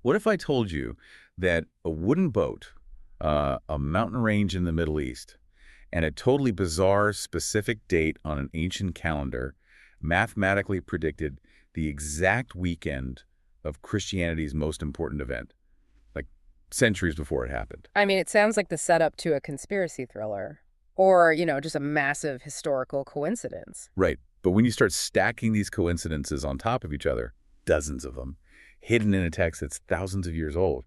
What if I told you that a wooden boat, a mountain range in the Middle East, and a totally bizarre specific date on an ancient calendar mathematically predicted the exact weekend of Christianity's most important event, like centuries before it happened? I mean, it sounds like the setup to a conspiracy thriller. Or, just a massive historical coincidence. Right. But when you start stacking these coincidences on top of each other, dozens of them, hidden in a text that's thousands of years old,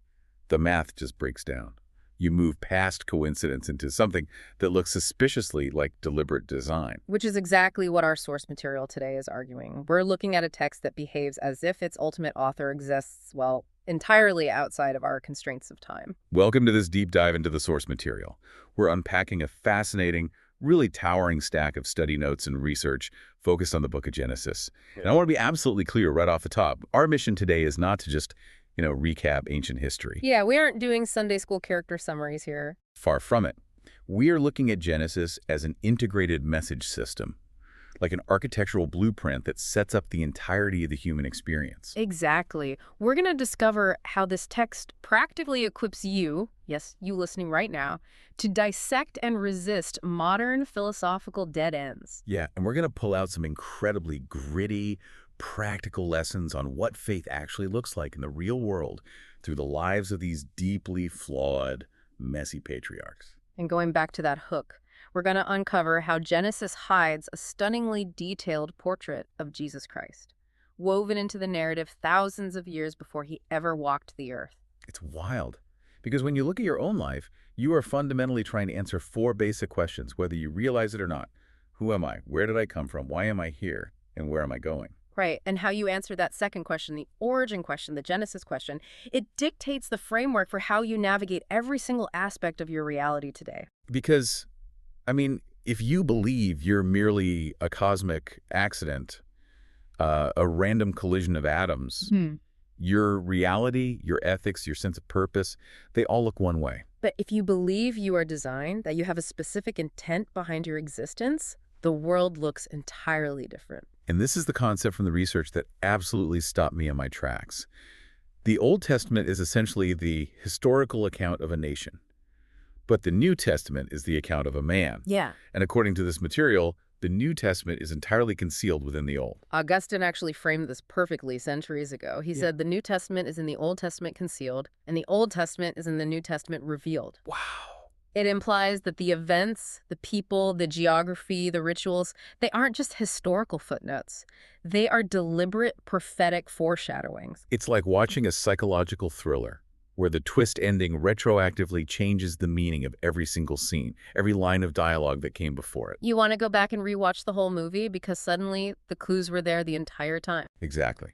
the math just breaks down. You move past coincidence into something that looks suspiciously like deliberate design. Which is exactly what our source material today is arguing. We're looking at a text that behaves as if its ultimate author exists, well, entirely outside of our constraints of time. Welcome to this deep dive into the source material. We're unpacking a fascinating, really towering stack of study notes and research focused on the book of Genesis. And I want to be absolutely clear right off the top. Our mission today is not to just, recap ancient history. Yeah, we aren't doing Sunday school character summaries here. Far from it. We are looking at Genesis as an integrated message system, like an architectural blueprint that sets up the entirety of the human experience. Exactly. We're going to discover how this text practically equips you, yes, you listening right now, to dissect and resist modern philosophical dead ends. Yeah, and we're going to pull out some incredibly gritty, practical lessons on what faith actually looks like in the real world through the lives of these deeply flawed, messy patriarchs. And going back to that hook, we're going to uncover how Genesis hides a stunningly detailed portrait of Jesus Christ, woven into the narrative thousands of years before he ever walked the earth. It's wild. Because when you look at your own life, you are fundamentally trying to answer four basic questions, whether you realize it or not. Who am I? Where did I come from? Why am I here? And where am I going? Right, and how you answer that second question, the origin question, the Genesis question, it dictates the framework for how you navigate every single aspect of your reality today. Because, if you believe you're merely a cosmic accident, a random collision of atoms, your reality, your ethics, your sense of purpose, they all look one way. But if you believe you are designed, that you have a specific intent behind your existence, the world looks entirely different. And this is the concept from the research that absolutely stopped me in my tracks. The Old Testament is essentially the historical account of a nation, but the New Testament is the account of a man. Yeah. And according to this material, the New Testament is entirely concealed within the Old. Augustine actually framed this perfectly centuries ago. He said the New Testament is in the Old Testament concealed, and the Old Testament is in the New Testament revealed. Wow. It implies that the events, the people, the geography, the rituals, they aren't just historical footnotes. They are deliberate prophetic foreshadowings. It's like watching a psychological thriller where the twist ending retroactively changes the meaning of every single scene, every line of dialogue that came before it. You want to go back and rewatch the whole movie because suddenly the clues were there the entire time. Exactly.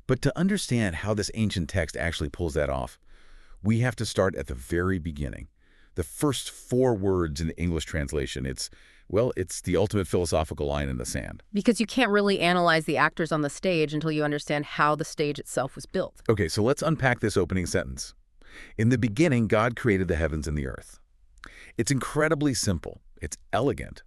But to understand how this ancient text actually pulls that off, we have to start at the very beginning. The first four words in the English translation, it's the ultimate philosophical line in the sand. Because you can't really analyze the actors on the stage until you understand how the stage itself was built. Okay, so let's unpack this opening sentence. In the beginning, God created the heavens and the earth. It's incredibly simple. It's elegant.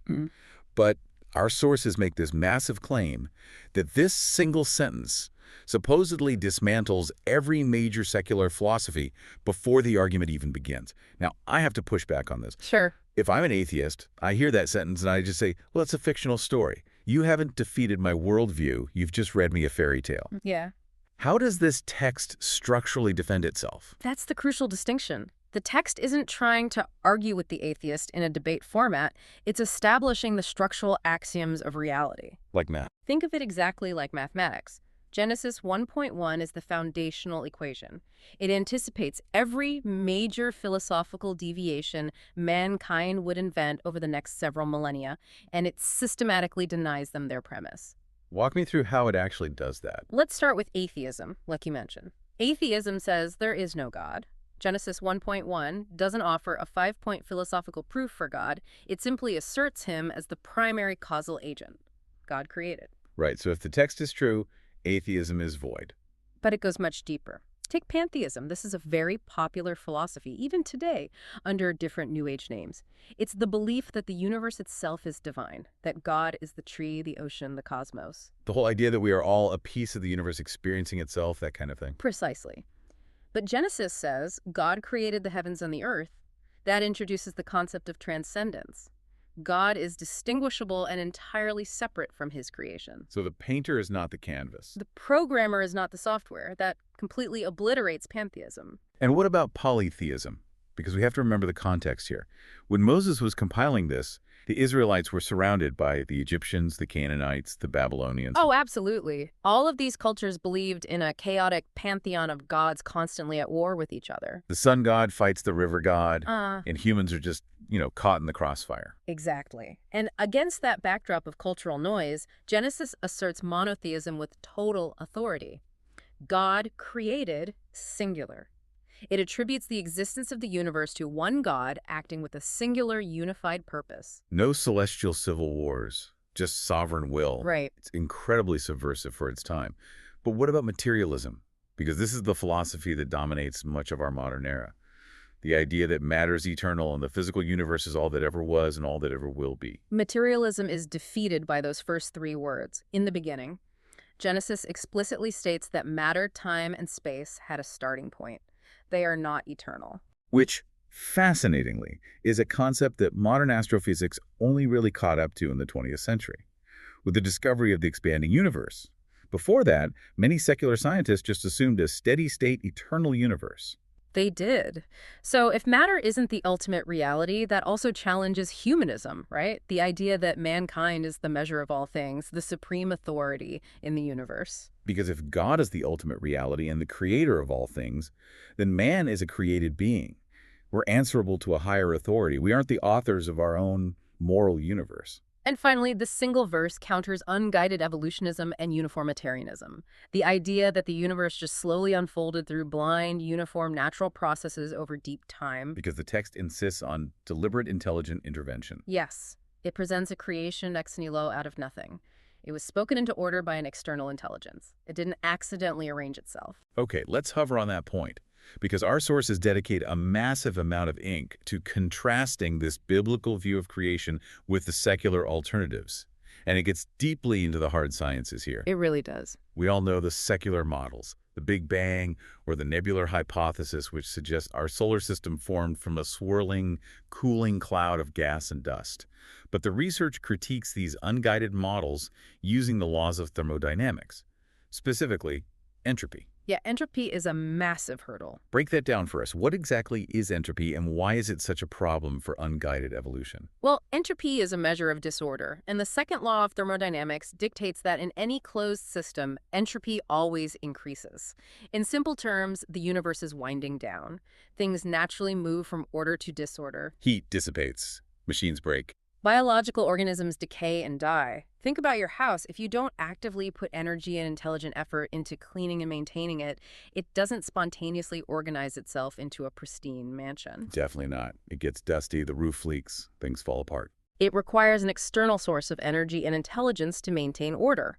But our sources make this massive claim that this single sentence supposedly dismantles every major secular philosophy before the argument even begins. Now, I have to push back on this. Sure. If I'm an atheist, I hear that sentence and I just say, well, it's a fictional story. You haven't defeated my worldview. You've just read me a fairy tale. Yeah. How does this text structurally defend itself? That's the crucial distinction. The text isn't trying to argue with the atheist in a debate format. It's establishing the structural axioms of reality. Like math. Think of it exactly like mathematics. Genesis 1.1 is the foundational equation. It anticipates every major philosophical deviation mankind would invent over the next several millennia, and it systematically denies them their premise. Walk me through how it actually does that. Let's start with atheism, like you mentioned. Atheism says there is no God. Genesis 1.1 doesn't offer a 5-point philosophical proof for God. It simply asserts him as the primary causal agent. God created. Right, so if the text is true, atheism is void. But it goes much deeper. Take pantheism. This is a very popular philosophy, even today, under different New Age names. It's the belief that the universe itself is divine, that God is the tree, the ocean, the cosmos. The whole idea that we are all a piece of the universe experiencing itself, that kind of thing. Precisely. But Genesis says God created the heavens and the earth. That introduces the concept of transcendence. God is distinguishable and entirely separate from his creation. So the painter is not the canvas. The programmer is not the software. That completely obliterates pantheism. And what about polytheism? Because we have to remember the context here. When Moses was compiling this, the Israelites were surrounded by the Egyptians, the Canaanites, the Babylonians. Oh, absolutely. All of these cultures believed in a chaotic pantheon of gods constantly at war with each other. The sun god fights the river god, and humans are just, caught in the crossfire. Exactly. And against that backdrop of cultural noise, Genesis asserts monotheism with total authority. God created, singular. It attributes the existence of the universe to one God acting with a singular, unified purpose. No celestial civil wars, just sovereign will. Right. It's incredibly subversive for its time. But what about materialism? Because this is the philosophy that dominates much of our modern era. The idea that matter is eternal and the physical universe is all that ever was and all that ever will be. Materialism is defeated by those first three words, in the beginning. Genesis explicitly states that matter, time, and space had a starting point. They are not eternal. Which, fascinatingly, is a concept that modern astrophysics only really caught up to in the 20th century, with the discovery of the expanding universe. Before that, many secular scientists just assumed a steady-state, eternal universe. They did. So if matter isn't the ultimate reality, that also challenges humanism, right? The idea that mankind is the measure of all things, the supreme authority in the universe. Because if God is the ultimate reality and the creator of all things, then man is a created being. We're answerable to a higher authority. We aren't the authors of our own moral universe. And finally, the single verse counters unguided evolutionism and uniformitarianism, the idea that the universe just slowly unfolded through blind, uniform natural processes over deep time. Because the text insists on deliberate, intelligent intervention. Yes, it presents a creation ex nihilo out of nothing. It was spoken into order by an external intelligence. It didn't accidentally arrange itself. Okay, let's hover on that point, because our sources dedicate a massive amount of ink to contrasting this biblical view of creation with the secular alternatives. And it gets deeply into the hard sciences here. It really does. We all know the secular models, the Big Bang or the nebular hypothesis, which suggests our solar system formed from a swirling, cooling cloud of gas and dust. But the research critiques these unguided models using the laws of thermodynamics, specifically entropy. Yeah, entropy is a massive hurdle. Break that down for us. What exactly is entropy, and why is it such a problem for unguided evolution? Well, entropy is a measure of disorder, and the second law of thermodynamics dictates that in any closed system, entropy always increases. In simple terms, the universe is winding down. Things naturally move from order to disorder. Heat dissipates. Machines break. Biological organisms decay and die. Think about your house. If you don't actively put energy and intelligent effort into cleaning and maintaining it, it doesn't spontaneously organize itself into a pristine mansion. Definitely not. It gets dusty, the roof leaks, things fall apart. It requires an external source of energy and intelligence to maintain order.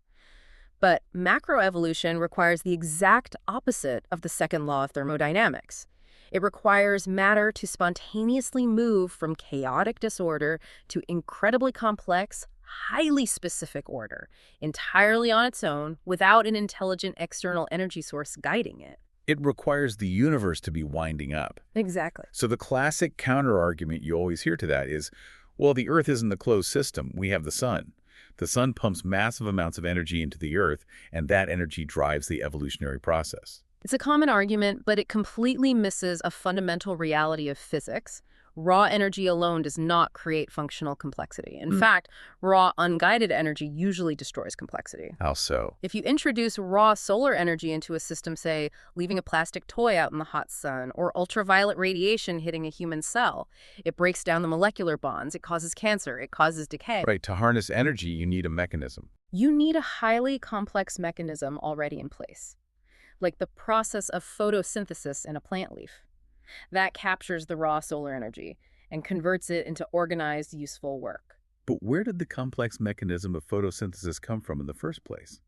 But macroevolution requires the exact opposite of the second law of thermodynamics. It requires matter to spontaneously move from chaotic disorder to incredibly complex, highly specific order, entirely on its own, without an intelligent external energy source guiding it. It requires the universe to be winding up. Exactly. So the classic counter-argument you always hear to that is, well, the Earth isn't a closed system. We have the sun. The sun pumps massive amounts of energy into the Earth, and that energy drives the evolutionary process. It's a common argument, but it completely misses a fundamental reality of physics. Raw energy alone does not create functional complexity. In fact, raw, unguided energy usually destroys complexity. How so? If you introduce raw solar energy into a system, say, leaving a plastic toy out in the hot sun, or ultraviolet radiation hitting a human cell, it breaks down the molecular bonds, it causes cancer, it causes decay. Right, to harness energy, you need a mechanism. You need a highly complex mechanism already in place, like the process of photosynthesis in a plant leaf. That captures the raw solar energy and converts it into organized, useful work. But where did the complex mechanism of photosynthesis come from in the first place?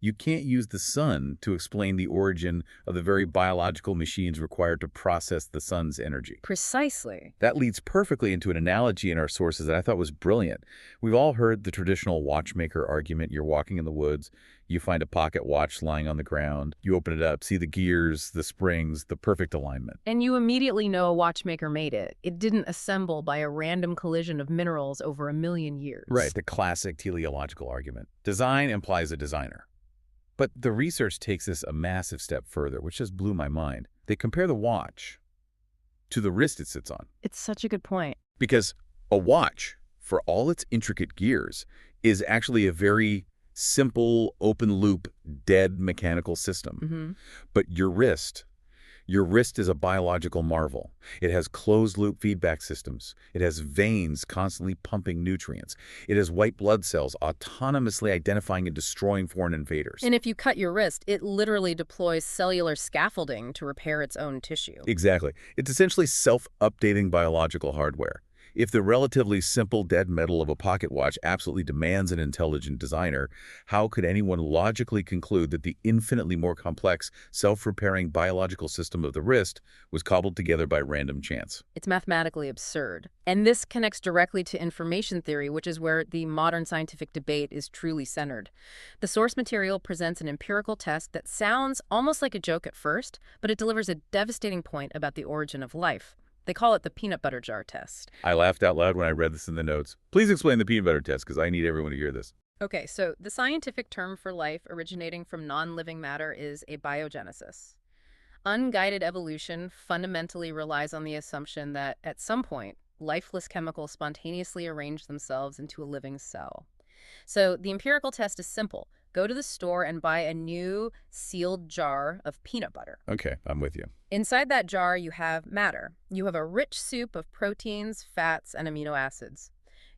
You can't use the sun to explain the origin of the very biological machines required to process the sun's energy. Precisely. That leads perfectly into an analogy in our sources that I thought was brilliant. We've all heard the traditional watchmaker argument. You're walking in the woods, you find a pocket watch lying on the ground, you open it up, see the gears, the springs, the perfect alignment. And you immediately know a watchmaker made it. It didn't assemble by a random collision of minerals over a million years. Right, the classic teleological argument. Design implies a designer. But the research takes this a massive step further, which just blew my mind. They compare the watch to the wrist it sits on. It's such a good point. Because a watch, for all its intricate gears, is actually a very simple, open-loop, dead mechanical system. But your wrist is a biological marvel. It has closed-loop feedback systems. It has veins constantly pumping nutrients. It has white blood cells autonomously identifying and destroying foreign invaders. And if you cut your wrist, it literally deploys cellular scaffolding to repair its own tissue. Exactly. It's essentially self-updating biological hardware. If the relatively simple dead metal of a pocket watch absolutely demands an intelligent designer, how could anyone logically conclude that the infinitely more complex, self-repairing biological system of the wrist was cobbled together by random chance? It's mathematically absurd. And this connects directly to information theory, which is where the modern scientific debate is truly centered. The source material presents an empirical test that sounds almost like a joke at first, but it delivers a devastating point about the origin of life. They call it the peanut butter jar test. I laughed out loud when I read this in the notes. Please explain the peanut butter test, because I need everyone to hear this. Okay, so the scientific term for life originating from non-living matter is abiogenesis. Unguided evolution fundamentally relies on the assumption that, at some point, lifeless chemicals spontaneously arrange themselves into a living cell. So the empirical test is simple. Go to the store and buy a new sealed jar of peanut butter. Okay, I'm with you. Inside that jar, you have matter. You have a rich soup of proteins, fats, and amino acids.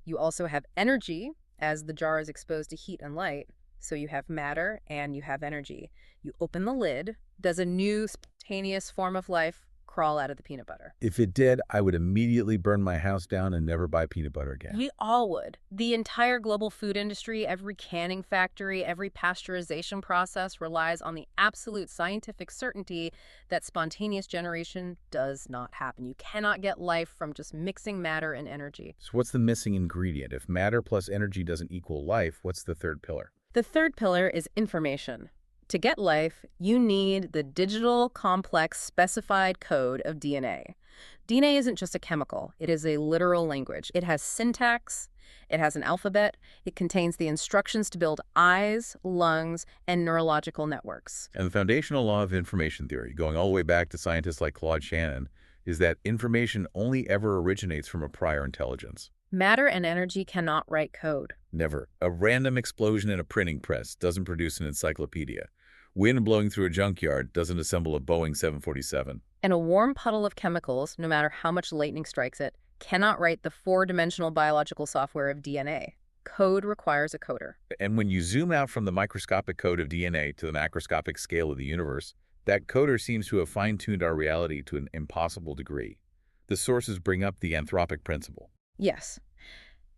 You also have energy, as the jar is exposed to heat and light. So you have matter and you have energy. You open the lid. Does a new spontaneous form of life crawl out of the peanut butter? If it did, I would immediately burn my house down and never buy peanut butter again. We all would. The entire global food industry, every canning factory, every pasteurization process relies on the absolute scientific certainty that spontaneous generation does not happen. You cannot get life from just mixing matter and energy. So what's the missing ingredient? If matter plus energy doesn't equal life, what's the third pillar? The third pillar is information. To get life, you need the digital, complex, specified code of DNA. DNA isn't just a chemical. It is a literal language. It has syntax. It has an alphabet. It contains the instructions to build eyes, lungs, and neurological networks. And the foundational law of information theory, going all the way back to scientists like Claude Shannon, is that information only ever originates from a prior intelligence. Matter and energy cannot write code. Never. A random explosion in a printing press doesn't produce an encyclopedia. Wind blowing through a junkyard doesn't assemble a Boeing 747. And a warm puddle of chemicals, no matter how much lightning strikes it, cannot write the four-dimensional biological software of DNA. Code requires a coder. And when you zoom out from the microscopic code of DNA to the macroscopic scale of the universe, that coder seems to have fine-tuned our reality to an impossible degree. The sources bring up the anthropic principle. Yes.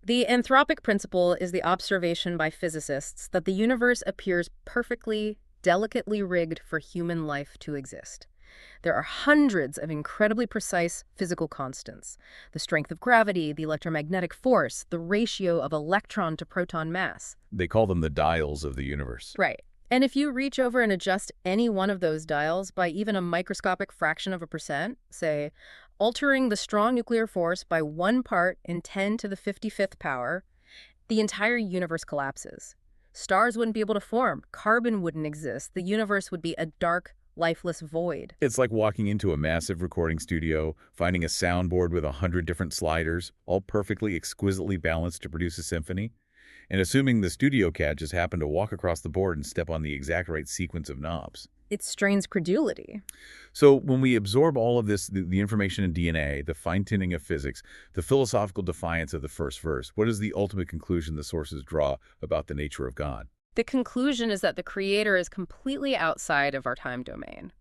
The anthropic principle is the observation by physicists that the universe appears perfectly, delicately rigged for human life to exist. There are hundreds of incredibly precise physical constants. The strength of gravity, the electromagnetic force, the ratio of electron to proton mass. They call them the dials of the universe. Right. And if you reach over and adjust any one of those dials by even a microscopic fraction of a percent, say, altering the strong nuclear force by 1 part in 10 to the 55th power, the entire universe collapses. Stars wouldn't be able to form. Carbon wouldn't exist. The universe would be a dark, lifeless void. It's like walking into a massive recording studio, finding a soundboard with 100 different sliders, all perfectly, exquisitely balanced to produce a symphony, and assuming the studio cat just happened to walk across the board and step on the exact right sequence of knobs. It strains credulity. So when we absorb all of this, the information in DNA, the fine-tuning of physics, the philosophical defiance of the first verse, what is the ultimate conclusion the sources draw about the nature of God? The conclusion is that the Creator is completely outside of our time domain.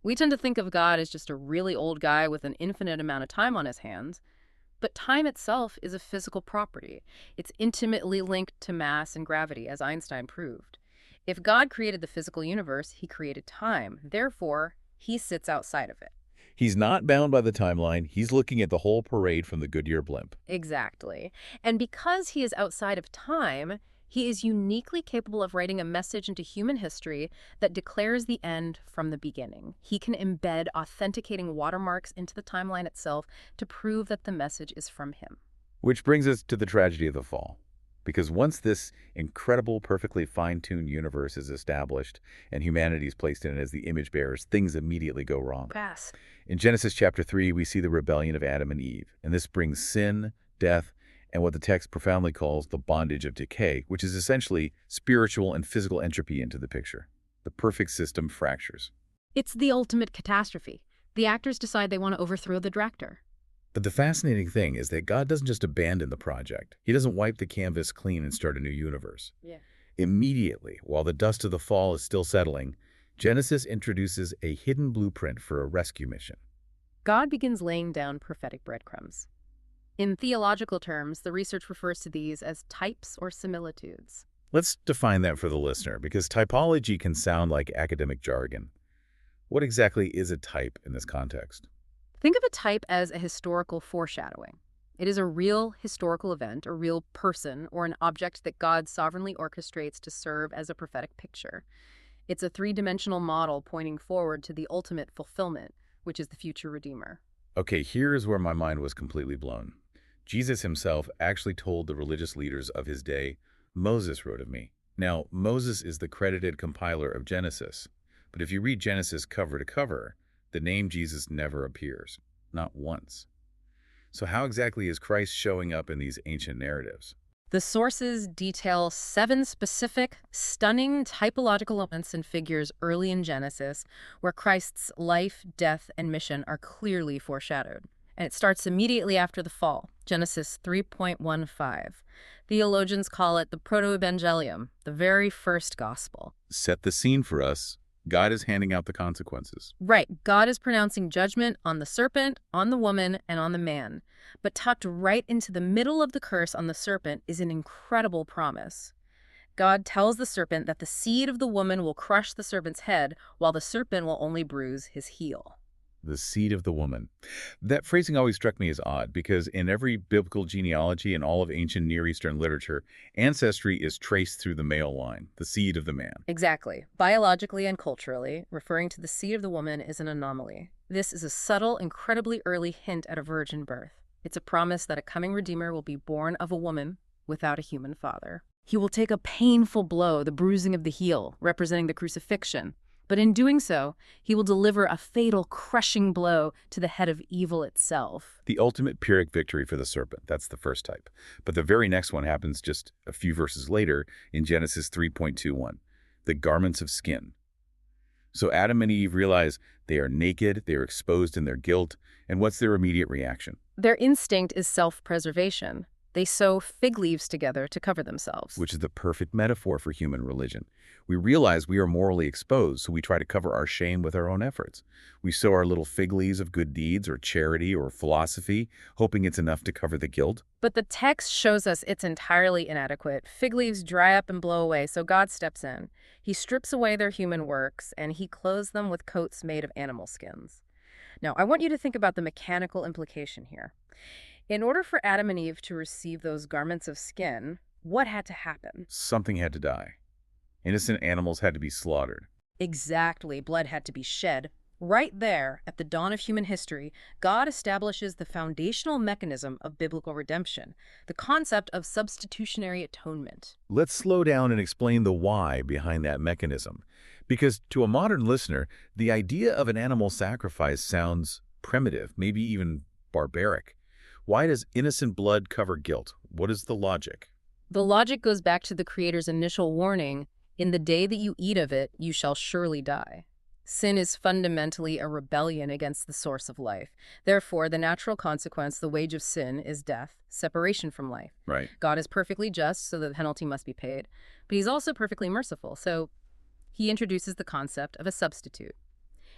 We tend to think of God as just a really old guy with an infinite amount of time on his hands, but time itself is a physical property. It's intimately linked to mass and gravity, as Einstein proved. If God created the physical universe, he created time. Therefore, he sits outside of it. He's not bound by the timeline. He's looking at the whole parade from the Goodyear blimp. Exactly. And because he is outside of time, he is uniquely capable of writing a message into human history that declares the end from the beginning. He can embed authenticating watermarks into the timeline itself to prove that the message is from him. Which brings us to the tragedy of the fall. Because once this incredible, perfectly fine-tuned universe is established and humanity is placed in it as the image bearers, things immediately go wrong. Pass. In Genesis chapter 3, we see the rebellion of Adam and Eve, and this brings sin, death, and what the text profoundly calls the bondage of decay, which is essentially spiritual and physical entropy into the picture. The perfect system fractures. It's the ultimate catastrophe. The actors decide they want to overthrow the director. But the fascinating thing is that God doesn't just abandon the project. He doesn't wipe the canvas clean and start a new universe. Yeah. Immediately, while the dust of the fall is still settling, Genesis introduces a hidden blueprint for a rescue mission. God begins laying down prophetic breadcrumbs. In theological terms, the research refers to these as types or similitudes. Let's define that for the listener, because typology can sound like academic jargon. What exactly is a type in this context? Think of a type as a historical foreshadowing. It is a real historical event, a real person, or an object that God sovereignly orchestrates to serve as a prophetic picture. It's a three-dimensional model pointing forward to the ultimate fulfillment, which is the future Redeemer. Okay, here's where my mind was completely blown. Jesus himself actually told the religious leaders of his day, "Moses wrote of me." Now, Moses is the credited compiler of Genesis, but if you read Genesis cover to cover, the name Jesus never appears, not once. So how exactly is Christ showing up in these ancient narratives? The sources detail 7 specific, stunning typological events and figures early in Genesis where Christ's life, death, and mission are clearly foreshadowed. And it starts immediately after the fall, Genesis 3.15. Theologians call it the proto-evangelium, the very first gospel. Set the scene for us. God is handing out the consequences. Right, God is pronouncing judgment on the serpent, on the woman, and on the man. But tucked right into the middle of the curse on the serpent is an incredible promise. God tells the serpent that the seed of the woman will crush the serpent's head, while the serpent will only bruise his heel. The seed of the woman. That phrasing always struck me as odd because in every biblical genealogy and all of ancient Near Eastern literature, ancestry is traced through the male line, the seed of the man. Exactly. Biologically and culturally, referring to the seed of the woman is an anomaly. This is a subtle, incredibly early hint at a virgin birth. It's a promise that a coming Redeemer will be born of a woman without a human father. He will take a painful blow, the bruising of the heel, representing the crucifixion. But in doing so, he will deliver a fatal, crushing blow to the head of evil itself. The ultimate Pyrrhic victory for the serpent. That's the first type. But the very next one happens just a few verses later in Genesis 3.21, the garments of skin. So Adam and Eve realize they are naked, they are exposed in their guilt, and what's their immediate reaction? Their instinct is self-preservation. They sew fig leaves together to cover themselves. Which is the perfect metaphor for human religion. We realize we are morally exposed, so we try to cover our shame with our own efforts. We sew our little fig leaves of good deeds or charity or philosophy, hoping it's enough to cover the guilt. But the text shows us it's entirely inadequate. Fig leaves dry up and blow away, so God steps in. He strips away their human works, and he clothes them with coats made of animal skins. Now, I want you to think about the mechanical implication here. In order for Adam and Eve to receive those garments of skin, what had to happen? Something had to die. Innocent animals had to be slaughtered. Exactly. Blood had to be shed. Right there, at the dawn of human history, God establishes the foundational mechanism of biblical redemption, the concept of substitutionary atonement. Let's slow down and explain the why behind that mechanism. Because to a modern listener, the idea of an animal sacrifice sounds primitive, maybe even barbaric. Why does innocent blood cover guilt? What is the logic? The logic goes back to the Creator's initial warning, "In the day that you eat of it, you shall surely die." Sin is fundamentally a rebellion against the source of life. Therefore, the natural consequence, the wage of sin, is death, separation from life. Right. God is perfectly just, so the penalty must be paid. But he's also perfectly merciful, so he introduces the concept of a substitute.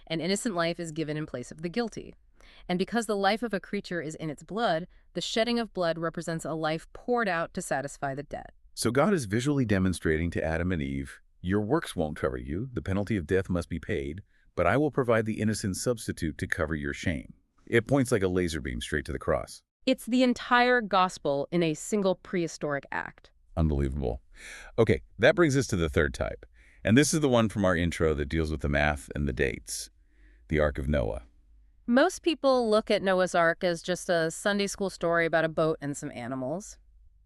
An innocent life is given in place of the guilty. And because the life of a creature is in its blood, the shedding of blood represents a life poured out to satisfy the debt. So God is visually demonstrating to Adam and Eve, Your works won't cover you. The penalty of death must be paid, but I will provide the innocent substitute to cover your shame. It points like a laser beam straight to the cross. It's the entire gospel in a single prehistoric act. Unbelievable. Okay, that brings us to the third type. And this is the one from our intro that deals with the math and the dates. The Ark of Noah. Most people look at Noah's Ark as just a Sunday school story about a boat and some animals.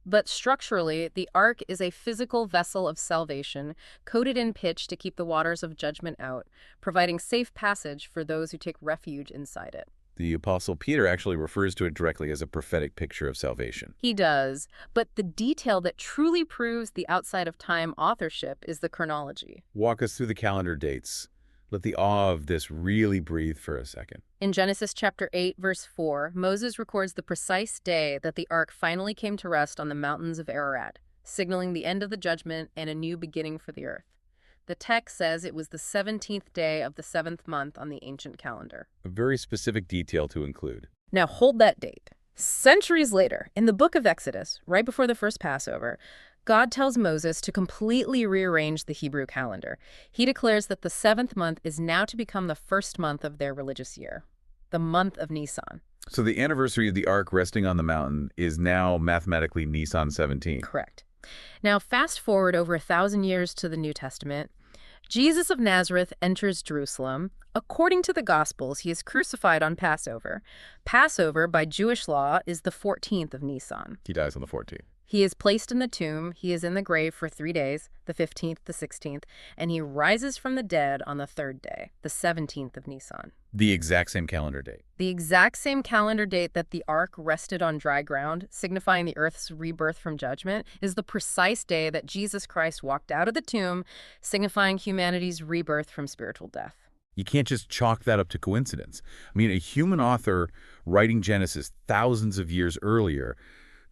But structurally, the Ark is a physical vessel of salvation, coated in pitch to keep the waters of judgment out, providing safe passage for those who take refuge inside it. The Apostle Peter actually refers to it directly as a prophetic picture of salvation. He does, but the detail that truly proves the outside-of-time authorship is the chronology. Walk us through the calendar dates. Let the awe of this really breathe for a second. In Genesis chapter 8, verse 4, Moses records the precise day that the ark finally came to rest on the mountains of Ararat, signaling the end of the judgment and a new beginning for the earth. The text says it was the 17th day of the 7th month on the ancient calendar. A very specific detail to include. Now hold that date. Centuries later, in the book of Exodus, right before the first Passover, God tells Moses to completely rearrange the Hebrew calendar. He declares that the 7th month is now to become the first month of their religious year, the month of Nisan. So the anniversary of the ark resting on the mountain is now mathematically Nisan 17. Correct. Now fast forward over 1,000 years to the New Testament. Jesus of Nazareth enters Jerusalem. According to the Gospels, he is crucified on Passover. Passover, by Jewish law, is the 14th of Nisan. He dies on the 14th. He is placed in the tomb, he is in the grave for 3 days, the 15th, the 16th, and he rises from the dead on the 3rd day, the 17th of Nisan. The exact same calendar date. The exact same calendar date that the ark rested on dry ground, signifying the earth's rebirth from judgment, is the precise day that Jesus Christ walked out of the tomb, signifying humanity's rebirth from spiritual death. You can't just chalk that up to coincidence. I mean, a human author writing Genesis thousands of years earlier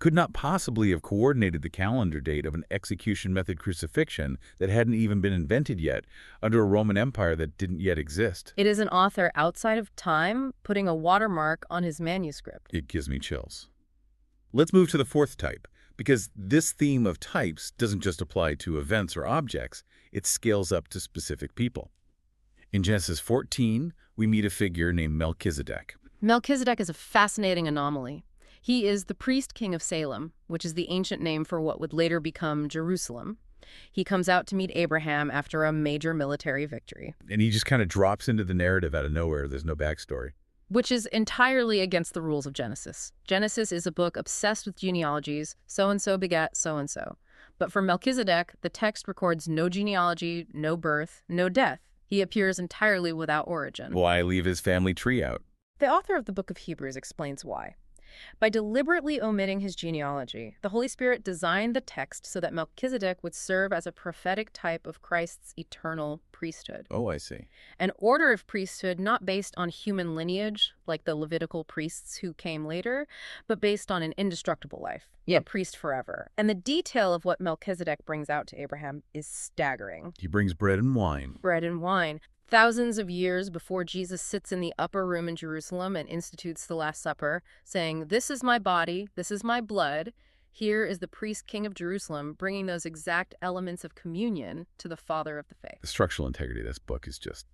could not possibly have coordinated the calendar date of an execution method crucifixion that hadn't even been invented yet under a Roman Empire that didn't yet exist. It is an author outside of time putting a watermark on his manuscript. It gives me chills. Let's move to the fourth type, because this theme of types doesn't just apply to events or objects, it scales up to specific people. In Genesis 14, we meet a figure named Melchizedek. Melchizedek is a fascinating anomaly. He is the priest king of Salem, which is the ancient name for what would later become Jerusalem. He comes out to meet Abraham after a major military victory. And he just kind of drops into the narrative out of nowhere. There's no backstory. Which is entirely against the rules of Genesis. Genesis is a book obsessed with genealogies. So-and-so begat so-and-so. But for Melchizedek, the text records no genealogy, no birth, no death. He appears entirely without origin. Why leave his family tree out? The author of the book of Hebrews explains why. By deliberately omitting his genealogy, the Holy Spirit designed the text so that Melchizedek would serve as a prophetic type of Christ's eternal priesthood. Oh, I see. An order of priesthood not based on human lineage, like the Levitical priests who came later, but based on an indestructible life, a priest forever. And the detail of what Melchizedek brings out to Abraham is staggering. He brings bread and wine. Bread and wine. Thousands of years before Jesus sits in the upper room in Jerusalem and institutes the Last Supper, saying, "This is my body, this is my blood," here is the priest king of Jerusalem bringing those exact elements of communion to the Father of the faith. The structural integrity of this book is just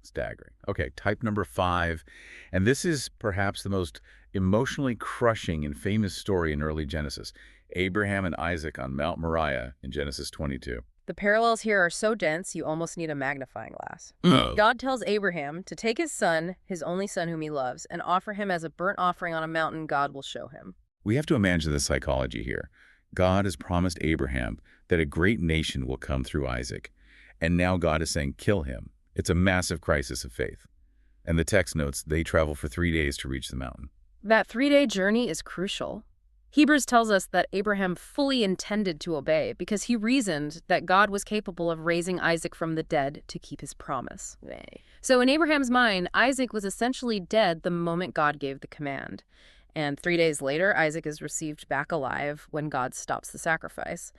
staggering. Okay, type number 5. And this is perhaps the most emotionally crushing and famous story in early Genesis. Abraham and Isaac on Mount Moriah in Genesis 22. The parallels here are so dense, you almost need a magnifying glass. Oh. God tells Abraham to take his son, his only son whom he loves, and offer him as a burnt offering on a mountain God will show him. We have to imagine the psychology here. God has promised Abraham that a great nation will come through Isaac, and now God is saying, kill him. It's a massive crisis of faith. And the text notes they travel for 3 days to reach the mountain. That 3-day journey is crucial. Hebrews tells us that Abraham fully intended to obey because he reasoned that God was capable of raising Isaac from the dead to keep his promise. So in Abraham's mind, Isaac was essentially dead the moment God gave the command. And 3 days later, Isaac is received back alive when God stops the sacrifice.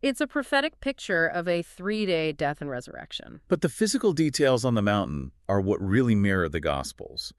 It's a prophetic picture of a 3-day death and resurrection. But the physical details on the mountain are what really mirror the Gospels.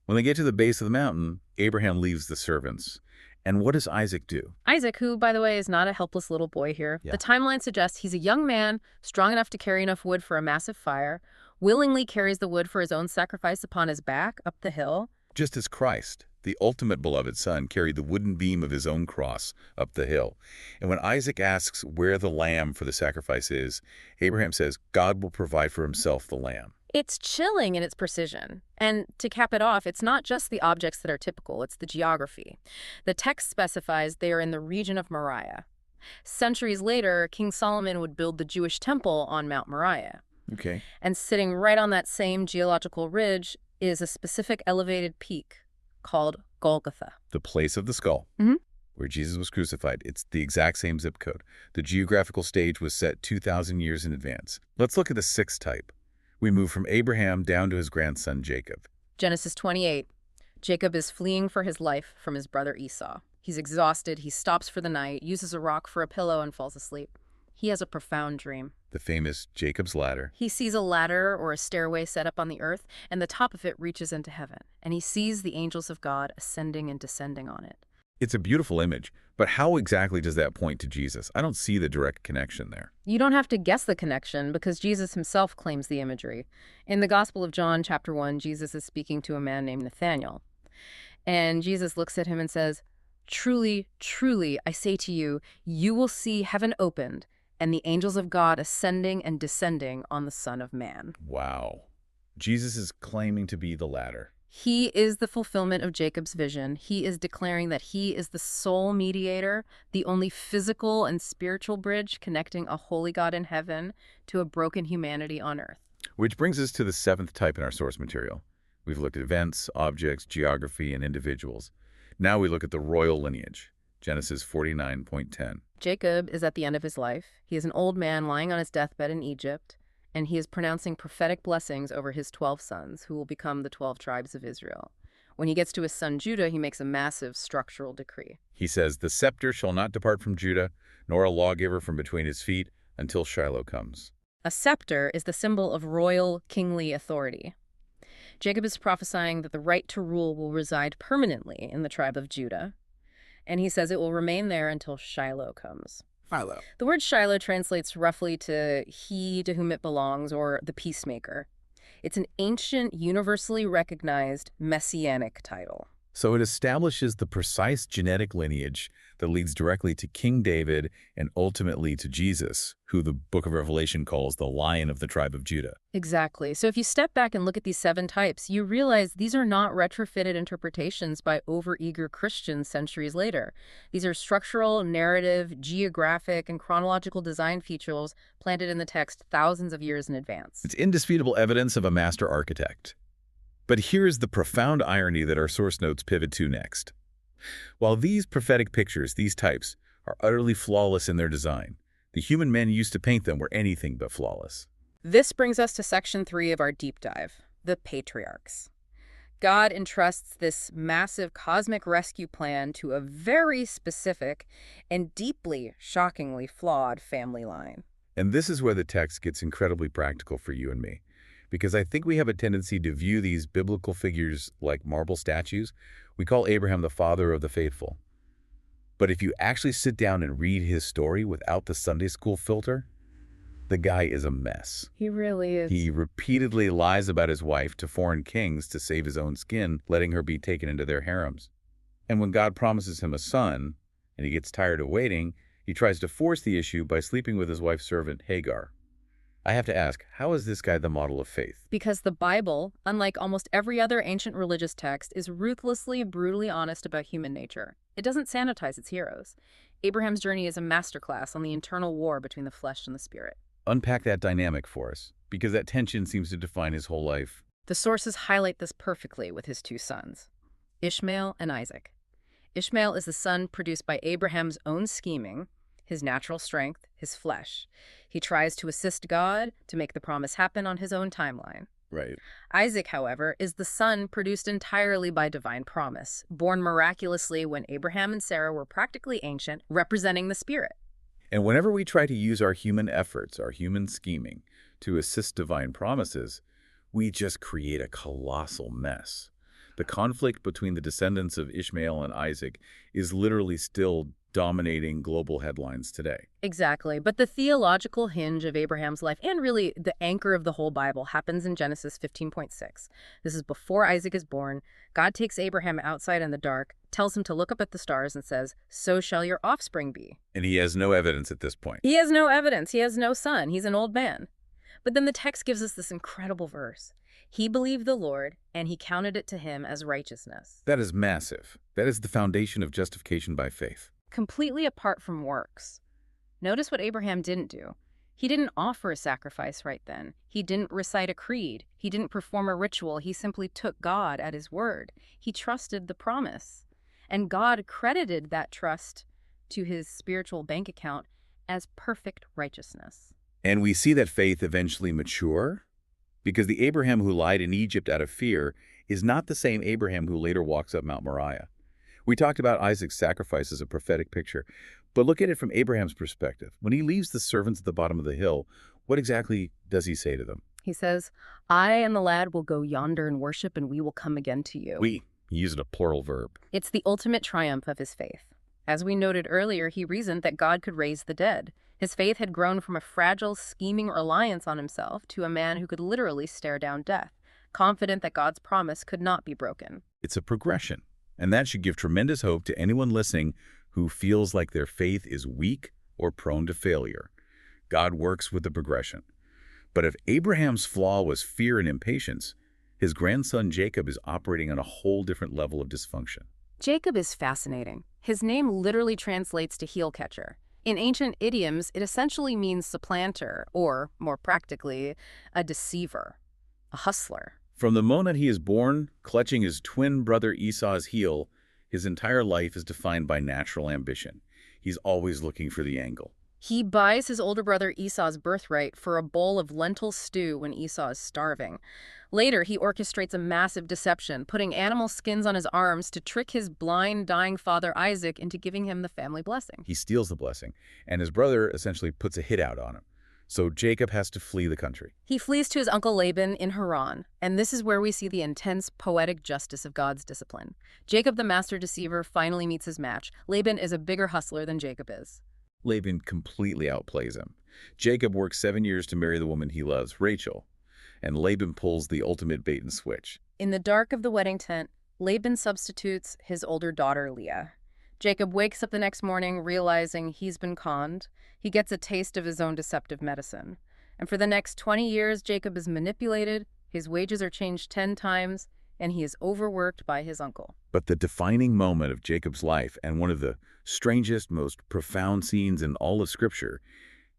When they get to the base of the mountain, Abraham leaves the servants, And what does Isaac do? Isaac, who, by the way, is not a helpless little boy here. Yeah. The timeline suggests he's a young man, strong enough to carry enough wood for a massive fire, willingly carries the wood for his own sacrifice upon his back up the hill. Just as Christ, the ultimate beloved son, carried the wooden beam of his own cross up the hill. And when Isaac asks where the lamb for the sacrifice is, Abraham says God will provide for himself the lamb. It's chilling in its precision. And to cap it off, it's not just the objects that are typical, it's the geography. The text specifies they are in the region of Moriah. Centuries later, King Solomon would build the Jewish temple on Mount Moriah. Okay. And sitting right on that same geological ridge is a specific elevated peak called Golgotha. The place of the skull, Mhm. where Jesus was crucified. It's the exact same zip code. The geographical stage was set 2,000 years in advance. Let's look at the sixth type. We move from Abraham down to his grandson Jacob. Genesis 28. Jacob is fleeing for his life from his brother Esau. He's exhausted, he stops for the night, uses a rock for a pillow, and falls asleep. He has a profound dream. The famous Jacob's ladder. He sees a ladder or a stairway set up on the earth, and the top of it reaches into heaven. And he sees the angels of God ascending and descending on it. It's a beautiful image, but how exactly does that point to Jesus? I don't see the direct connection there. You don't have to guess the connection because Jesus himself claims the imagery. In the Gospel of John, chapter 1, Jesus is speaking to a man named Nathanael. And Jesus looks at him and says, "Truly, truly, I say to you, you will see heaven opened and the angels of God ascending and descending on the Son of Man." Wow. Jesus is claiming to be the ladder. He is the fulfillment of Jacob's vision. He is declaring that he is the sole mediator, the only physical and spiritual bridge connecting a holy God in heaven to a broken humanity on earth. Which brings us to the seventh type in our source material. We've looked at events, objects, geography, and individuals. Now we look at the royal lineage, Genesis 49:10. Jacob is at the end of his life. He is an old man lying on his deathbed in Egypt, and he is pronouncing prophetic blessings over his 12 sons, who will become the 12 tribes of Israel. When he gets to his son Judah, he makes a massive structural decree. He says, "The scepter shall not depart from Judah, nor a lawgiver from between his feet, until Shiloh comes." A scepter is the symbol of royal, kingly authority. Jacob is prophesying that the right to rule will reside permanently in the tribe of Judah, and he says it will remain there until Shiloh comes. Shiloh. The word Shiloh translates roughly to "he to whom it belongs" or "the peacemaker." It's an ancient, universally recognized messianic title. So it establishes the precise genetic lineage that leads directly to King David and ultimately to Jesus, who the book of Revelation calls the Lion of the tribe of Judah. Exactly. So if you step back and look at these 7 types, you realize these are not retrofitted interpretations by overeager Christians centuries later. These are structural, narrative, geographic, and chronological design features planted in the text thousands of years in advance. It's indisputable evidence of a master architect. But here's the profound irony that our source notes pivot to next. While these prophetic pictures, these types, are utterly flawless in their design, the human men used to paint them were anything but flawless. This brings us to section 3 of our deep dive, the patriarchs. God entrusts this massive cosmic rescue plan to a very specific and deeply, shockingly flawed family line. And this is where the text gets incredibly practical for you and me, because I think we have a tendency to view these biblical figures like marble statues. We call Abraham the father of the faithful. But if you actually sit down and read his story without the Sunday school filter, the guy is a mess. He really is. He repeatedly lies about his wife to foreign kings to save his own skin, letting her be taken into their harems. And when God promises him a son, and he gets tired of waiting, he tries to force the issue by sleeping with his wife's servant, Hagar. I have to ask, how is this guy the model of faith? Because the Bible, unlike almost every other ancient religious text, is ruthlessly, brutally honest about human nature. It doesn't sanitize its heroes. Abraham's journey is a masterclass on the internal war between the flesh and the spirit. Unpack that dynamic for us, because that tension seems to define his whole life. The sources highlight this perfectly with his 2 sons, Ishmael and Isaac. Ishmael is the son produced by Abraham's own scheming, his natural strength, his flesh. He tries to assist God to make the promise happen on his own timeline. Right. Isaac, however, is the son produced entirely by divine promise, born miraculously when Abraham and Sarah were practically ancient, representing the spirit. And whenever we try to use our human efforts, our human scheming, to assist divine promises, we just create a colossal mess. The conflict between the descendants of Ishmael and Isaac is literally still dominating global headlines today. Exactly. But the theological hinge of Abraham's life, and really the anchor of the whole Bible, happens in Genesis 15:6. This is before Isaac is born. God takes Abraham outside in the dark, tells him to look up at the stars, and says, "So shall your offspring be." And he has no evidence at this point. He has no evidence. He has no son. He's an old man. But then the text gives us this incredible verse. He believed the Lord, and he counted it to him as righteousness. That is massive. That is the foundation of justification by faith. Completely apart from works. Notice what Abraham didn't do. He didn't offer a sacrifice right then. He didn't recite a creed. He didn't perform a ritual. He simply took God at his word. He trusted the promise. And God credited that trust to his spiritual bank account as perfect righteousness. And we see that faith eventually mature, because the Abraham who lied in Egypt out of fear is not the same Abraham who later walks up Mount Moriah. We talked about Isaac's sacrifice as a prophetic picture, but look at it from Abraham's perspective. When he leaves the servants at the bottom of the hill, what exactly does he say to them? He says, "I and the lad will go yonder and worship, and we will come again to you." He used a plural verb. It's the ultimate triumph of his faith. As we noted earlier, he reasoned that God could raise the dead. His faith had grown from a fragile, scheming reliance on himself to a man who could literally stare down death, confident that God's promise could not be broken. It's a progression, and that should give tremendous hope to anyone listening who feels like their faith is weak or prone to failure. God works with the progression. But if Abraham's flaw was fear and impatience, his grandson Jacob is operating on a whole different level of dysfunction. Jacob is fascinating. His name literally translates to heel catcher. In ancient idioms, it essentially means supplanter, or, more practically, a deceiver, a hustler. From the moment he is born, clutching his twin brother Esau's heel, his entire life is defined by natural ambition. He's always looking for the angle. He buys his older brother Esau's birthright for a bowl of lentil stew when Esau is starving. Later, he orchestrates a massive deception, putting animal skins on his arms to trick his blind, dying father Isaac into giving him the family blessing. He steals the blessing, and his brother essentially puts a hit out on him. So Jacob has to flee the country. He flees to his uncle Laban in Haran, and this is where we see the intense, poetic justice of God's discipline. Jacob, the master deceiver, finally meets his match. Laban is a bigger hustler than Jacob is. Laban completely outplays him. Jacob works 7 years to marry the woman he loves, Rachel, and Laban pulls the ultimate bait and switch. In the dark of the wedding tent, Laban substitutes his older daughter, Leah. Jacob wakes up the next morning realizing he's been conned. He gets a taste of his own deceptive medicine. And for the next 20 years, Jacob is manipulated, his wages are changed 10 times, and he is overworked by his uncle. But the defining moment of Jacob's life, and one of the strangest, most profound scenes in all of Scripture,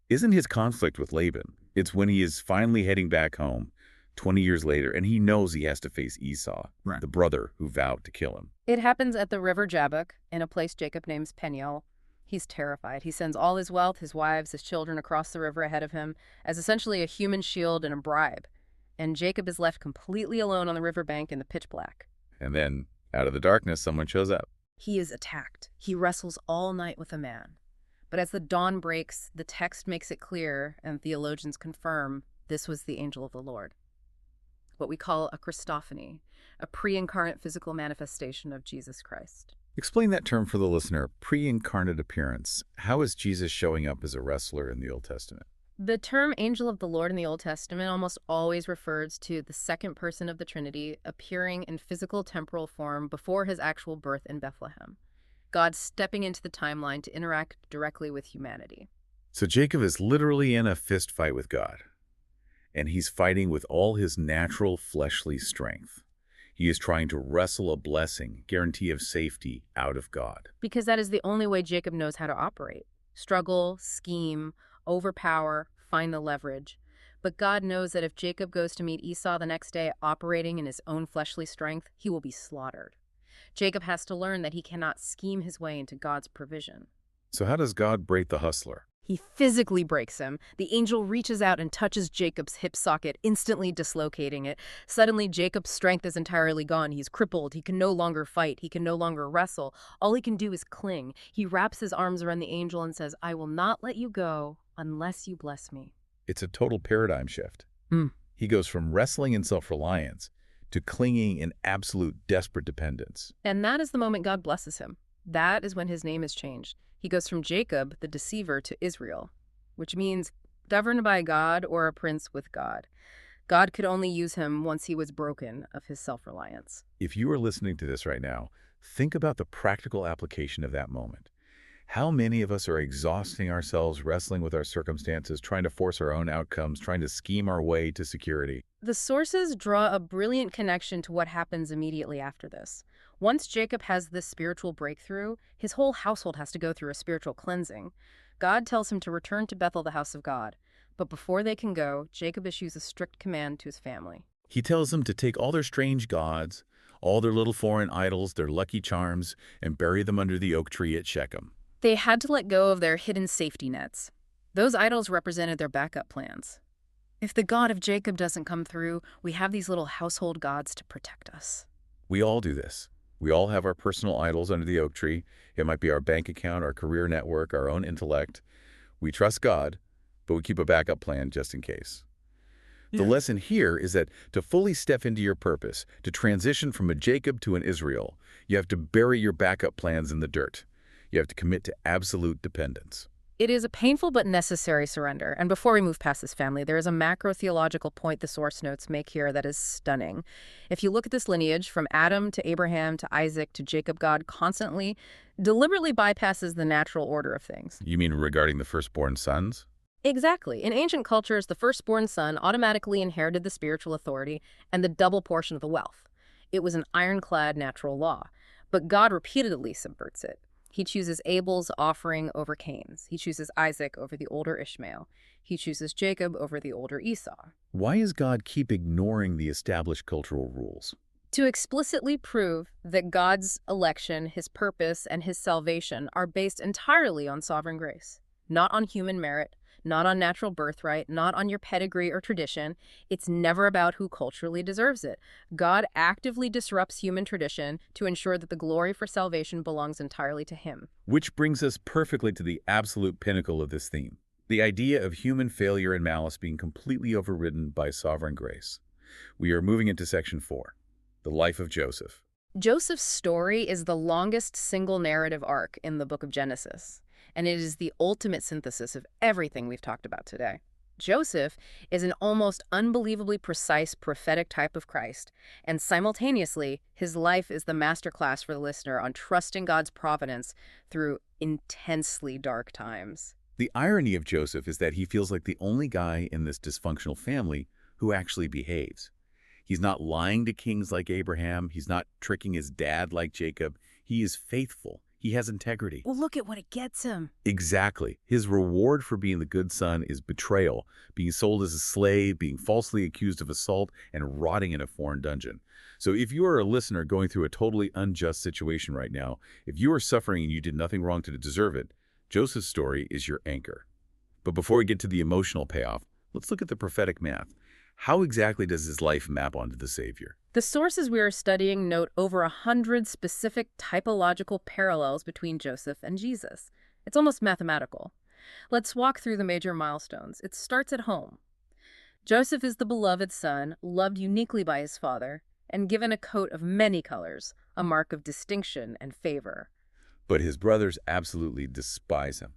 isn't his conflict with Laban. It's when he is finally heading back home 20 years later, and he knows he has to face Esau, the brother who vowed to kill him. It happens at the river Jabbok, in a place Jacob names Peniel. He's terrified. He sends all his wealth, his wives, his children across the river ahead of him as essentially a human shield and a bribe. And Jacob is left completely alone on the riverbank in the pitch black. And then, out of the darkness, someone shows up. He is attacked. He wrestles all night with a man. But as the dawn breaks, the text makes it clear, and theologians confirm, this was the angel of the Lord. What we call a Christophany, a pre-incarnate physical manifestation of Jesus Christ. Explain that term for the listener, pre-incarnate appearance. How is Jesus showing up as a wrestler in the Old Testament? The term angel of the Lord in the Old Testament almost always refers to the second person of the Trinity appearing in physical temporal form before his actual birth in Bethlehem. God stepping into the timeline to interact directly with humanity. So Jacob is literally in a fist fight with God, and he's fighting with all his natural fleshly strength. He is trying to wrestle a blessing, guarantee of safety, out of God. Because that is the only way Jacob knows how to operate. Struggle, scheme, overpower, find the leverage. But God knows that if Jacob goes to meet Esau the next day operating in his own fleshly strength, he will be slaughtered. Jacob has to learn that he cannot scheme his way into God's provision. So how does God break the hustler? He physically breaks him. The angel reaches out and touches Jacob's hip socket, instantly dislocating it. Suddenly, Jacob's strength is entirely gone. He's crippled. He can no longer fight. He can no longer wrestle. All he can do is cling. He wraps his arms around the angel and says, "I will not let you go unless you bless me." It's a total paradigm shift. He goes from wrestling in self-reliance to clinging in absolute desperate dependence. And that is the moment God blesses him. That is when his name is changed. He goes from Jacob, the deceiver, to Israel, which means governed by God or a prince with God. God could only use him once he was broken of his self-reliance. If you are listening to this right now, think about the practical application of that moment. How many of us are exhausting ourselves, wrestling with our circumstances, trying to force our own outcomes, trying to scheme our way to security? The sources draw a brilliant connection to what happens immediately after this. Once Jacob has this spiritual breakthrough, his whole household has to go through a spiritual cleansing. God tells him to return to Bethel, the house of God. But before they can go, Jacob issues a strict command to his family. He tells them to take all their strange gods, all their little foreign idols, their lucky charms, and bury them under the oak tree at Shechem. They had to let go of their hidden safety nets. Those idols represented their backup plans. If the God of Jacob doesn't come through, we have these little household gods to protect us. We all do this. We all have our personal idols under the oak tree. It might be our bank account, our career network, our own intellect. We trust God, but we keep a backup plan just in case. The lesson here is that to fully step into your purpose, to transition from a Jacob to an Israel, you have to bury your backup plans in the dirt. You have to commit to absolute dependence. It is a painful but necessary surrender. And before we move past this family, there is a macro-theological point the source notes make here that is stunning. If you look at this lineage, from Adam to Abraham to Isaac to Jacob, God constantly, deliberately bypasses the natural order of things. You mean regarding the firstborn sons? Exactly. In ancient cultures, the firstborn son automatically inherited the spiritual authority and the double portion of the wealth. It was an ironclad natural law. But God repeatedly subverts it. He chooses Abel's offering over Cain's. He chooses Isaac over the older Ishmael. He chooses Jacob over the older Esau. Why does God keep ignoring the established cultural rules? To explicitly prove that God's election, his purpose, and his salvation are based entirely on sovereign grace, not on human merit, not on natural birthright, not on your pedigree or tradition. It's never about who culturally deserves it. God actively disrupts human tradition to ensure that the glory for salvation belongs entirely to him. Which brings us perfectly to the absolute pinnacle of this theme, the idea of human failure and malice being completely overridden by sovereign grace. We are moving into section 4, the life of Joseph. Joseph's story is the longest single narrative arc in the book of Genesis, and it is the ultimate synthesis of everything we've talked about today. Joseph is an almost unbelievably precise prophetic type of Christ, and simultaneously, his life is the masterclass for the listener on trusting God's providence through intensely dark times. The irony of Joseph is that he feels like the only guy in this dysfunctional family who actually behaves. He's not lying to kings like Abraham. He's not tricking his dad like Jacob. He is faithful. He has integrity. Well, look at what it gets him. Exactly. His reward for being the good son is betrayal, being sold as a slave, being falsely accused of assault, and rotting in a foreign dungeon. So if you are a listener going through a totally unjust situation right now, if you are suffering and you did nothing wrong to deserve it, Joseph's story is your anchor. But before we get to the emotional payoff, let's look at the prophetic math. How exactly does his life map onto the Savior? The sources we are studying note over 100 specific typological parallels between Joseph and Jesus. It's almost mathematical. Let's walk through the major milestones. It starts at home. Joseph is the beloved son, loved uniquely by his father, and given a coat of many colors, a mark of distinction and favor. But his brothers absolutely despise him.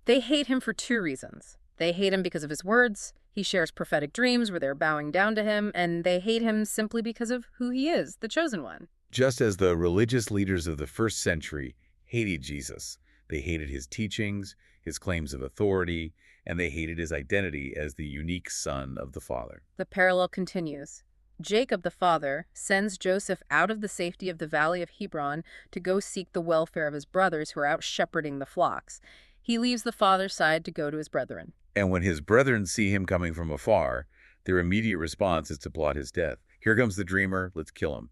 They hate him for 2 reasons. They hate him because of his words. He shares prophetic dreams where they're bowing down to him, and they hate him simply because of who he is, the chosen one. Just as the religious leaders of the first century hated Jesus, they hated his teachings, his claims of authority, and they hated his identity as the unique son of the Father. The parallel continues. Jacob, the father, sends Joseph out of the safety of the valley of Hebron to go seek the welfare of his brothers who are out shepherding the flocks. He leaves the father's side to go to his brethren. And when his brethren see him coming from afar, their immediate response is to plot his death. Here comes the dreamer, let's kill him.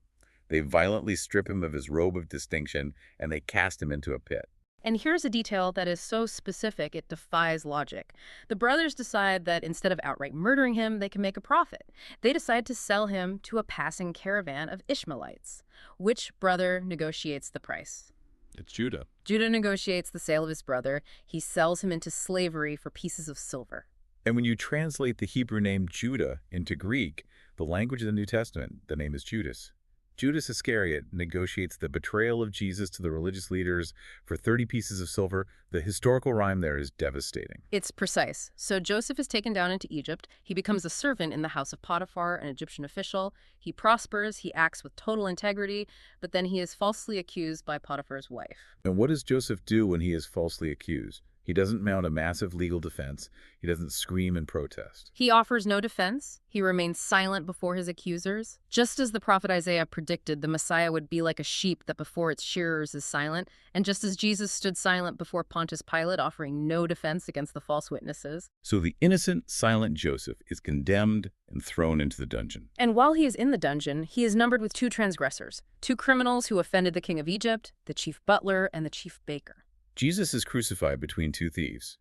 They violently strip him of his robe of distinction, and they cast him into a pit. And here's a detail that is so specific it defies logic. The brothers decide that instead of outright murdering him, they can make a profit. They decide to sell him to a passing caravan of Ishmaelites. Which brother negotiates the price? It's Judah. Judah negotiates the sale of his brother. He sells him into slavery for pieces of silver. And when you translate the Hebrew name Judah into Greek, The language of the New Testament, the name is Judas. Judas Iscariot negotiates the betrayal of Jesus to the religious leaders for 30 pieces of silver. The historical rhyme there is devastating. It's precise. So Joseph is taken down into Egypt. He becomes a servant in the house of Potiphar, an Egyptian official. He prospers, he acts with total integrity, but then he is falsely accused by Potiphar's wife. And what does Joseph do when he is falsely accused? He doesn't mount a massive legal defense. He doesn't scream in protest. He offers no defense. He remains silent before his accusers. Just as the prophet Isaiah predicted, the Messiah would be like a sheep that before its shearers is silent, and just as Jesus stood silent before Pontius Pilate, offering no defense against the false witnesses. So the innocent, silent Joseph is condemned and thrown into the dungeon. And while he is in the dungeon, he is numbered with two transgressors, two criminals who offended the king of Egypt, the chief butler and the chief baker. Jesus is crucified between two thieves,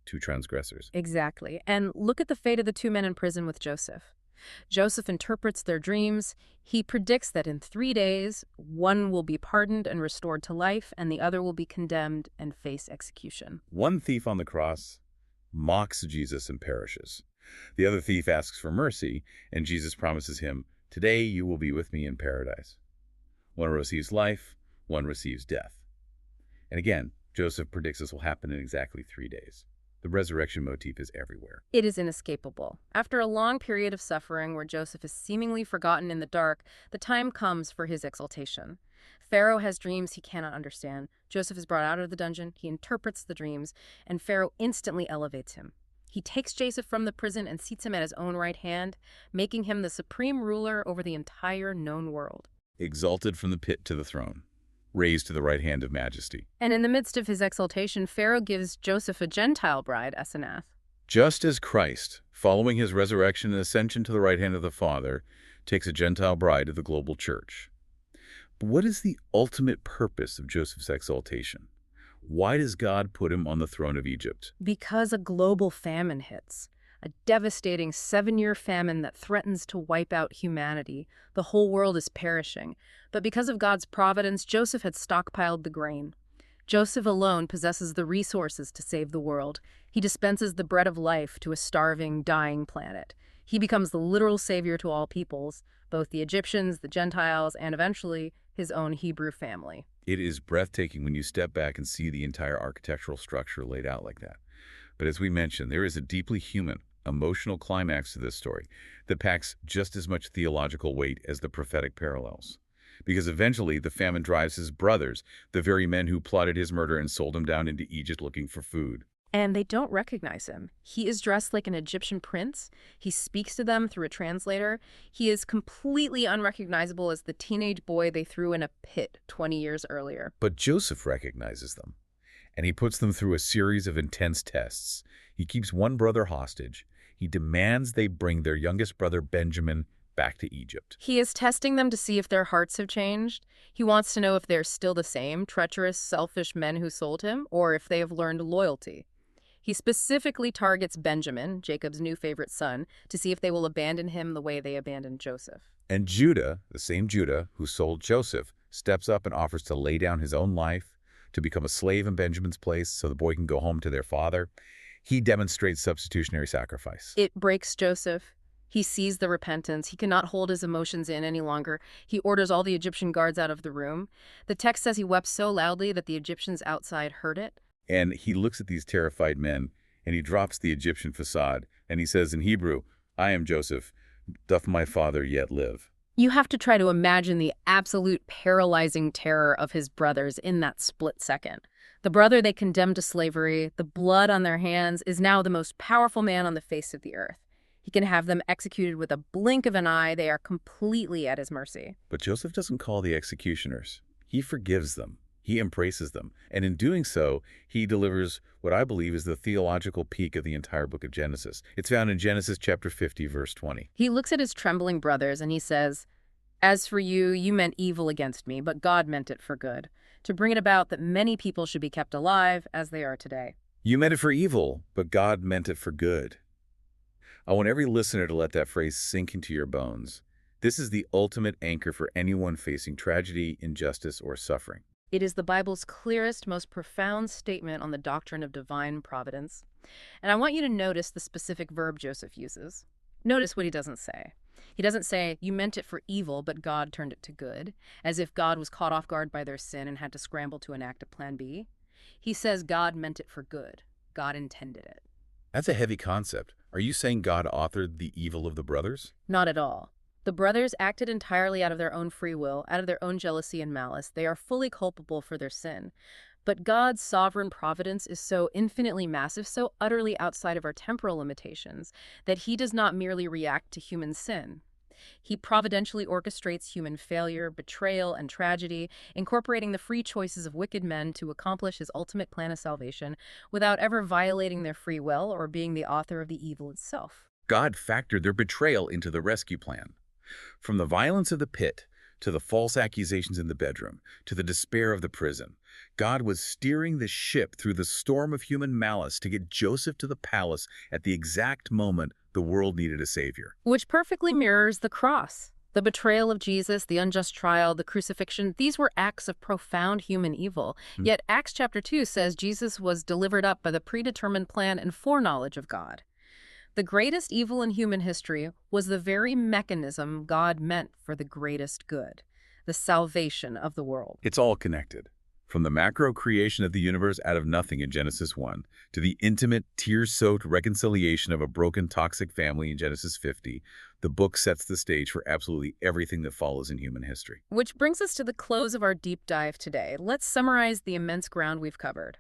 two transgressors. Exactly. And look at the fate of the two men in prison with Joseph. Joseph interprets their dreams. He predicts that in 3 days, one will be pardoned and restored to life, and the other will be condemned and face execution. One thief on the cross mocks Jesus and perishes. The other thief asks for mercy, and Jesus promises him, "Today you will be with me in paradise." One receives life, one receives death. And again, Joseph predicts this will happen in exactly 3 days. The resurrection motif is everywhere. It is inescapable. After a long period of suffering where Joseph is seemingly forgotten in the dark, the time comes for his exaltation. Pharaoh has dreams he cannot understand. Joseph is brought out of the dungeon, he interprets the dreams, and Pharaoh instantly elevates him. He takes Joseph from the prison and seats him at his own right hand, making him the supreme ruler over the entire known world. Exalted from the pit to the throne, raised to the right hand of majesty. And in the midst of his exaltation, Pharaoh gives Joseph a Gentile bride, Asenath. Just as Christ, following his resurrection and ascension to the right hand of the Father, takes a Gentile bride to the global church. But what is the ultimate purpose of Joseph's exaltation? Why does God put him on the throne of Egypt? Because a global famine hits. A devastating 7-year famine that threatens to wipe out humanity. The whole world is perishing. But because of God's providence, Joseph had stockpiled the grain. Joseph alone possesses the resources to save the world. He dispenses the bread of life to a starving, dying planet. He becomes the literal savior to all peoples, both the Egyptians, the Gentiles, and eventually his own Hebrew family. It is breathtaking when you step back and see the entire architectural structure laid out like that. But as we mentioned, there is a deeply human, emotional climax to this story that packs just as much theological weight as the prophetic parallels. Because eventually the famine drives his brothers, the very men who plotted his murder and sold him down into Egypt looking for food. And they don't recognize him. He is dressed like an Egyptian prince. He speaks to them through a translator. He is completely unrecognizable as the teenage boy they threw in a pit 20 years earlier. But Joseph recognizes them, and he puts them through a series of intense tests. He keeps one brother hostage. He demands they bring their youngest brother, Benjamin, back to Egypt. He is testing them to see if their hearts have changed. He wants to know if they're still the same treacherous, selfish men who sold him, or if they have learned loyalty. He specifically targets Benjamin, Jacob's new favorite son, to see if they will abandon him the way they abandoned Joseph. And Judah, the same Judah who sold Joseph, steps up and offers to lay down his own life, to become a slave in Benjamin's place so the boy can go home to their father. He demonstrates substitutionary sacrifice. It breaks Joseph. He sees the repentance. He cannot hold his emotions in any longer. He orders all the Egyptian guards out of the room. The text says he wept so loudly that the Egyptians outside heard it. And he looks at these terrified men, and he drops the Egyptian facade, and he says in Hebrew, "I am Joseph. Doth my father yet live?" You have to try to imagine the absolute paralyzing terror of his brothers in that split second. The brother they condemned to slavery, the blood on their hands, is now the most powerful man on the face of the earth. He can have them executed with a blink of an eye. They are completely at his mercy. But Joseph doesn't call the executioners. He forgives them. He embraces them. And in doing so, he delivers what I believe is the theological peak of the entire book of Genesis. It's found in Genesis chapter 50, verse 20. He looks at his trembling brothers and he says, "As for you, you meant evil against me, but God meant it for good, to bring it about that many people should be kept alive as they are today." You meant it for evil, but God meant it for good. I want every listener to let that phrase sink into your bones. This is the ultimate anchor for anyone facing tragedy, injustice, or suffering. It is the Bible's clearest, most profound statement on the doctrine of divine providence. And I want you to notice the specific verb Joseph uses. Notice what he doesn't say. He doesn't say, you meant it for evil, but God turned it to good, as if God was caught off guard by their sin and had to scramble to enact a plan B. He says God meant it for good. God intended it. That's a heavy concept. Are you saying God authored the evil of the brothers? Not at all. The brothers acted entirely out of their own free will, out of their own jealousy and malice. They are fully culpable for their sin. But God's sovereign providence is so infinitely massive, so utterly outside of our temporal limitations, that he does not merely react to human sin. He providentially orchestrates human failure, betrayal, and tragedy, incorporating the free choices of wicked men to accomplish his ultimate plan of salvation without ever violating their free will or being the author of the evil itself. God factored their betrayal into the rescue plan. From the violence of the pit, to the false accusations in the bedroom, to the despair of the prison, God was steering the ship through the storm of human malice to get Joseph to the palace at the exact moment the world needed a savior. Which perfectly mirrors the cross. The betrayal of Jesus, the unjust trial, the crucifixion, these were acts of profound human evil. Yet Acts chapter 2 says Jesus was delivered up by the predetermined plan and foreknowledge of God. The greatest evil in human history was the very mechanism God meant for the greatest good, the salvation of the world. It's all connected. From the macro creation of the universe out of nothing in Genesis 1 to the intimate, tear-soaked reconciliation of a broken, toxic family in Genesis 50, the book sets the stage for absolutely everything that follows in human history. Which brings us to the close of our deep dive today. Let's summarize the immense ground we've covered.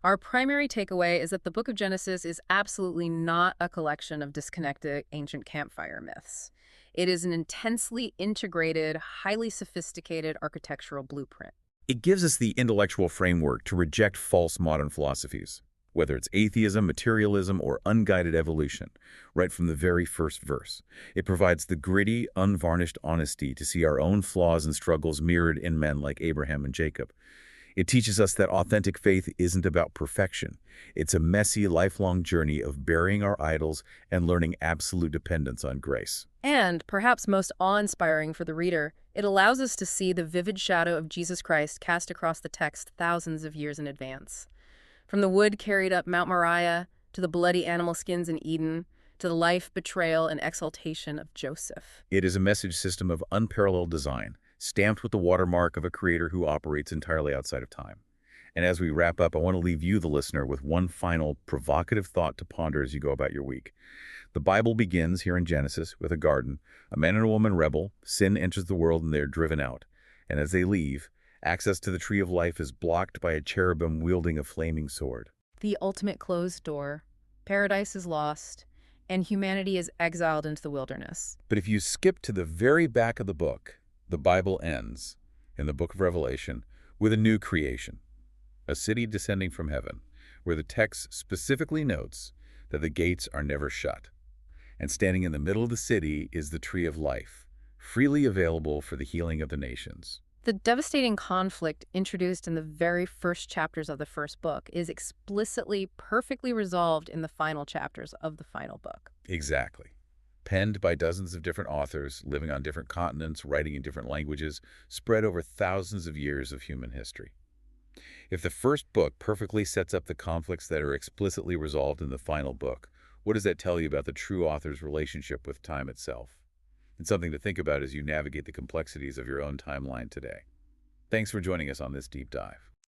Our primary takeaway is that the book of Genesis is absolutely not a collection of disconnected ancient campfire myths. It is an intensely integrated, highly sophisticated architectural blueprint. It gives us the intellectual framework to reject false modern philosophies, whether it's atheism, materialism, or unguided evolution, right from the very first verse. It provides the gritty, unvarnished honesty to see our own flaws and struggles mirrored in men like Abraham and Jacob. It teaches us that authentic faith isn't about perfection. It's a messy, lifelong journey of burying our idols and learning absolute dependence on grace. And, perhaps most awe-inspiring for the reader, it allows us to see the vivid shadow of Jesus Christ cast across the text thousands of years in advance. From the wood carried up Mount Moriah, to the bloody animal skins in Eden, to the life, betrayal, and exaltation of Joseph. It is a message system of unparalleled design, stamped with the watermark of a creator who operates entirely outside of time. And as we wrap up, I want to leave you, the listener, with one final provocative thought to ponder as you go about your week. The Bible begins here in Genesis with a garden. A man and a woman rebel, sin enters the world, and they are driven out. And as they leave, access to the tree of life is blocked by a cherubim wielding a flaming sword. The ultimate closed door. Paradise is lost, and humanity is exiled into the wilderness. But if you skip to the very back of the book, the Bible ends, in the book of Revelation, with a new creation, a city descending from heaven, where the text specifically notes that the gates are never shut. And standing in the middle of the city is the tree of life, freely available for the healing of the nations. The devastating conflict introduced in the very first chapters of the first book is explicitly, perfectly resolved in the final chapters of the final book. Exactly. Penned by dozens of different authors, living on different continents, writing in different languages, spread over thousands of years of human history. If the first book perfectly sets up the conflicts that are explicitly resolved in the final book, what does that tell you about the true author's relationship with time itself? It's something to think about as you navigate the complexities of your own timeline today. Thanks for joining us on this deep dive.